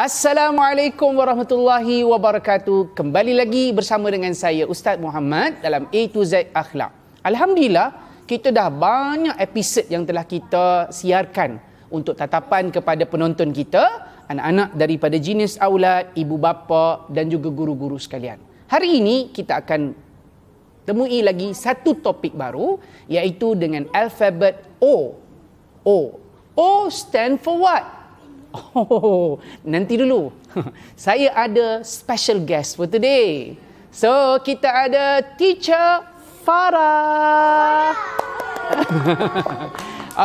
Assalamualaikum warahmatullahi wabarakatuh. Kembali lagi bersama dengan saya Ustaz Muhammad dalam A to Z Akhlak. Alhamdulillah, kita dah banyak episod yang telah kita siarkan untuk tatapan kepada penonton kita, anak-anak daripada jenis aulad, ibu bapa dan juga guru-guru sekalian. Hari ini kita akan temui lagi satu topik baru, iaitu dengan alfabet O. O. O stand for what? Oh, nanti dulu. Saya ada special guest for today. So, kita ada Teacher Farah.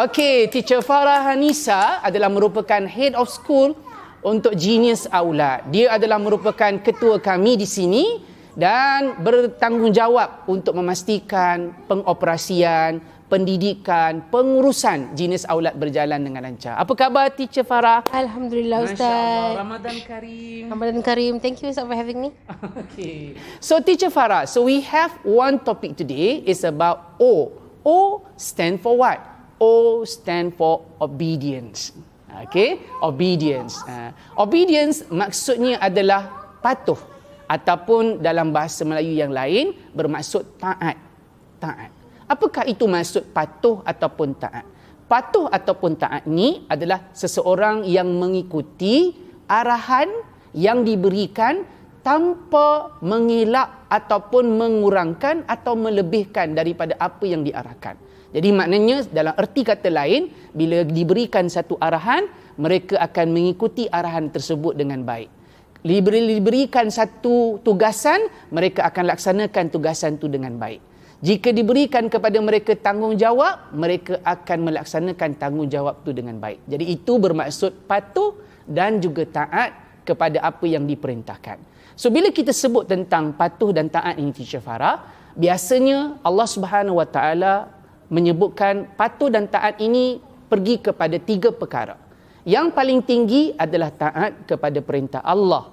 Okey, Teacher Farah Hanisa adalah merupakan Head of School untuk Genius Aulad. Dia adalah merupakan ketua kami di sini dan bertanggungjawab untuk memastikan pengoperasian, pendidikan, pengurusan Genius Aulad berjalan dengan lancar. Apa khabar Teacher Farah? Alhamdulillah Ustaz. Masya-Allah. Ramadan Karim. Ramadan Karim. Thank you Ustaz for having me. Okay. So Teacher Farah, so we have one topic today is about O. O stand for what? O stand for obedience. Okay? Obedience. Obedience maksudnya adalah patuh ataupun dalam bahasa Melayu yang lain bermaksud taat. Taat. Apakah itu maksud patuh ataupun taat? Patuh ataupun taat ni adalah seseorang yang mengikuti arahan yang diberikan tanpa mengelak ataupun mengurangkan atau melebihkan daripada apa yang diarahkan. Jadi maknanya dalam erti kata lain, bila diberikan satu arahan, mereka akan mengikuti arahan tersebut dengan baik. Diberikan satu tugasan, mereka akan laksanakan tugasan itu dengan baik. Jika diberikan kepada mereka tanggungjawab, mereka akan melaksanakan tanggungjawab itu dengan baik. Jadi itu bermaksud patuh dan juga taat kepada apa yang diperintahkan. So bila kita sebut tentang patuh dan taat ini Teacher Farah, biasanya Allah Subhanahu Wa Taala menyebutkan patuh dan taat ini pergi kepada 3 perkara. Yang paling tinggi adalah taat kepada perintah Allah.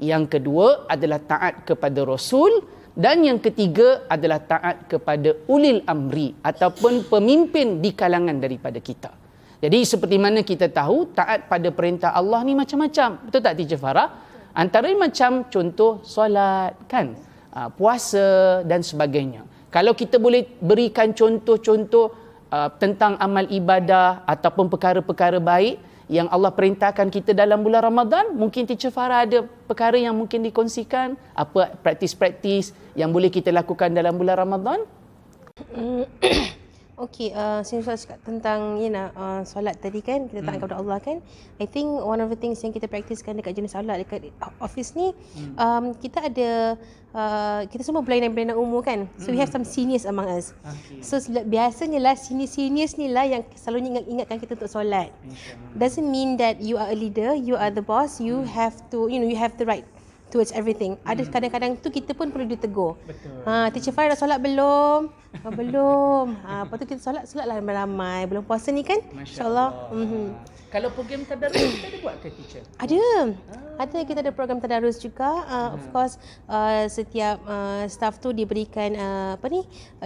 Yang kedua adalah taat kepada Rasul. Dan yang ketiga adalah taat kepada ulil amri ataupun pemimpin di kalangan daripada kita. Jadi seperti mana kita tahu, taat pada perintah Allah ni macam-macam. Betul tak Teacher Farah? Antara macam contoh solat, kan? Puasa dan sebagainya. Kalau kita boleh berikan contoh-contoh tentang amal ibadah ataupun perkara-perkara baik yang Allah perintahkan kita dalam bulan Ramadan, mungkin Teacher Farah ada perkara yang mungkin dikongsikan, apa praktis-praktis yang boleh kita lakukan dalam bulan Ramadan? Okey, since saya cakap tentang solat tadi kan, kita taat kepada Allah kan. I think one of the things yang kita praktiskan dekat jenis solat dekat office ni, kita ada kita semua berlainan umur kan. So we have some seniors among us. Okay. So biasanya lah seniors ni lah yang selalu ingatkan kita untuk solat. Doesn't mean that you are a leader, you are the boss, you have to, you have the right towards everything. Ada kadang-kadang tu kita pun perlu ditegur. Betul. Teacher Farah dah solat belum? Belum. Lepas tu kita solatlah ramai-ramai. Belum puasa ni kan? InsyaAllah. Kalau program tadarus kita ada buat ke Teacher? Ada. Ada, kita ada program tadarus juga. Of course, setiap staff tu diberikan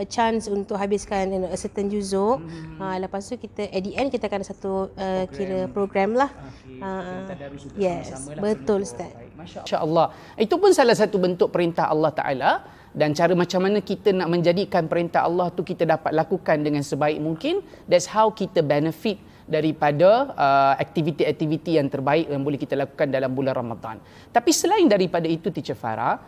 chance untuk habiskan a certain juzuk. Lepas tu kita at the end kita akan ada satu kira program lah. Tadarus juga yes, sama-sama lah. betul Ustaz. Masya-Allah. Itu pun salah satu bentuk perintah Allah Taala, dan cara macam mana kita nak menjadikan perintah Allah tu kita dapat lakukan dengan sebaik mungkin. That's how kita benefit daripada aktiviti-aktiviti yang terbaik yang boleh kita lakukan dalam bulan Ramadan. Tapi selain daripada itu Teacher Farah,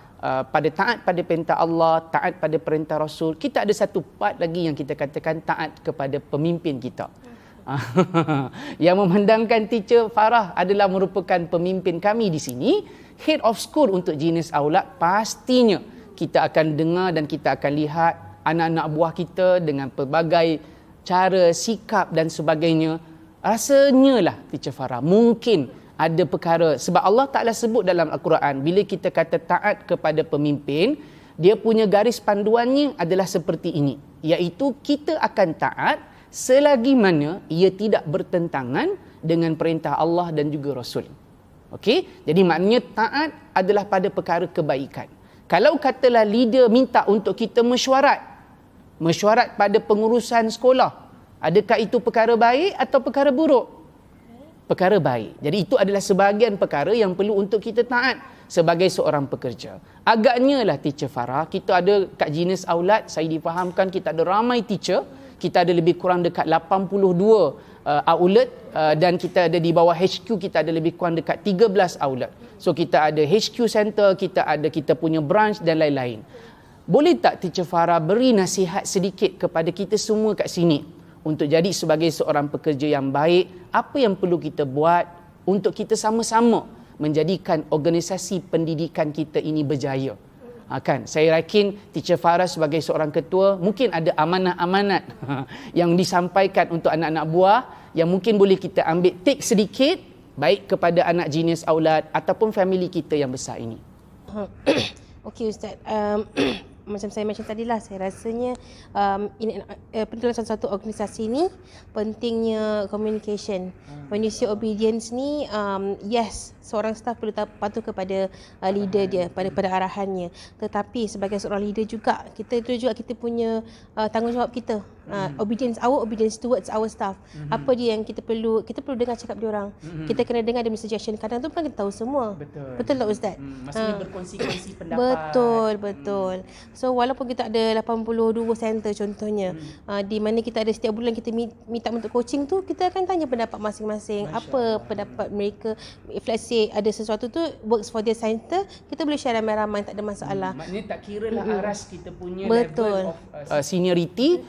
pada taat pada perintah Allah, taat pada perintah Rasul, kita ada satu part lagi yang kita katakan taat kepada pemimpin kita. Yang memandangkan Teacher Farah adalah merupakan pemimpin kami di sini, Head of School untuk Genius Aulad, pastinya kita akan dengar dan kita akan lihat anak-anak buah kita dengan pelbagai cara, sikap dan sebagainya. Rasanya lah Teacher Farah, mungkin ada perkara, sebab Allah Ta'ala sebut dalam Al-Quran, bila kita kata taat kepada pemimpin, dia punya garis panduannya adalah seperti ini, iaitu kita akan taat selagi mana ia tidak bertentangan dengan perintah Allah dan juga Rasul. Okey? Jadi maknanya taat adalah pada perkara kebaikan. Kalau katalah leader minta untuk kita mesyuarat pada pengurusan sekolah, adakah itu perkara baik atau perkara buruk? perkara baik. Jadi itu adalah sebahagian perkara yang perlu untuk kita taat sebagai seorang pekerja. Agaknya lah Teacher Farah, kita ada kat Genius Aulad, saya difahamkan kita ada ramai teacher, kita ada lebih kurang dekat 82 outlet dan kita ada di bawah HQ kita ada lebih kurang dekat 13 outlet. So kita ada HQ center, kita punya branch dan lain-lain. Boleh tak Teacher Farah beri nasihat sedikit kepada kita semua kat sini untuk jadi sebagai seorang pekerja yang baik, apa yang perlu kita buat untuk kita sama-sama menjadikan organisasi pendidikan kita ini berjaya? Kan, saya yakin Teacher Farah sebagai seorang ketua mungkin ada amanat-amanat yang disampaikan untuk anak-anak buah yang mungkin boleh kita ambil take sedikit baik kepada anak Genius Aulad ataupun family kita yang besar ini. Okey Ustaz, macam saya mention tadilah, saya rasanya dalam satu organisasi ni pentingnya communication. When you say obedience ni, yes, seorang staff perlu patuh kepada leader dia, pada arahannya. Tetapi sebagai seorang leader juga, kita punya tanggungjawab kita. Our obedience towards our staff. Apa dia yang kita perlu dengar cakap dia orang. Kita kena dengar dia punya suggestion. Kadang tu bukan kita tahu semua. Betul tak Ustaz? Maksudnya berkongsi-kongsi pendapat. Betul. So walaupun kita ada 82 center contohnya, di mana kita ada setiap bulan kita minta untuk coaching tu, kita akan tanya pendapat masing-masing. Apa pendapat mereka. If let's say ada sesuatu tu works for their center, kita boleh share ramai-ramai, tak ada masalah. Maknanya tak kira lah aras kita punya Betul. level of seniority,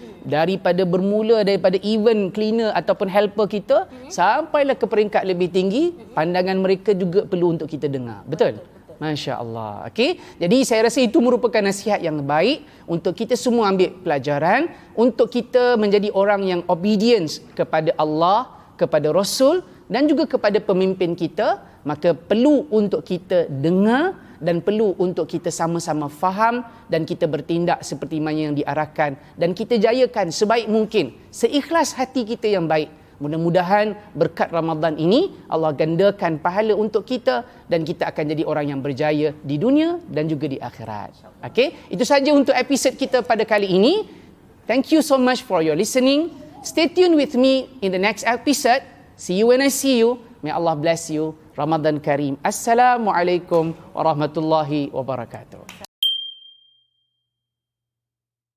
daripada event cleaner ataupun helper kita sampailah ke peringkat lebih tinggi, pandangan mereka juga perlu untuk kita dengar. Betul? Masya Allah. Okey. Jadi saya rasa itu merupakan nasihat yang baik untuk kita semua ambil pelajaran, untuk kita menjadi orang yang obedience kepada Allah, kepada Rasul dan juga kepada pemimpin kita. Maka perlu untuk kita dengar dan perlu untuk kita sama-sama faham dan kita bertindak seperti mana yang diarahkan dan kita jayakan sebaik mungkin, seikhlas hati kita yang baik. Mudah-mudahan berkat Ramadan ini Allah gandakan pahala untuk kita dan kita akan jadi orang yang berjaya di dunia dan juga di akhirat. Okey, itu saja untuk episod kita pada kali ini. Thank you so much for your listening. Stay tuned with me in the next episode. See you when I see you. May Allah bless you. Ramadan Kareem. Assalamualaikum warahmatullahi wabarakatuh.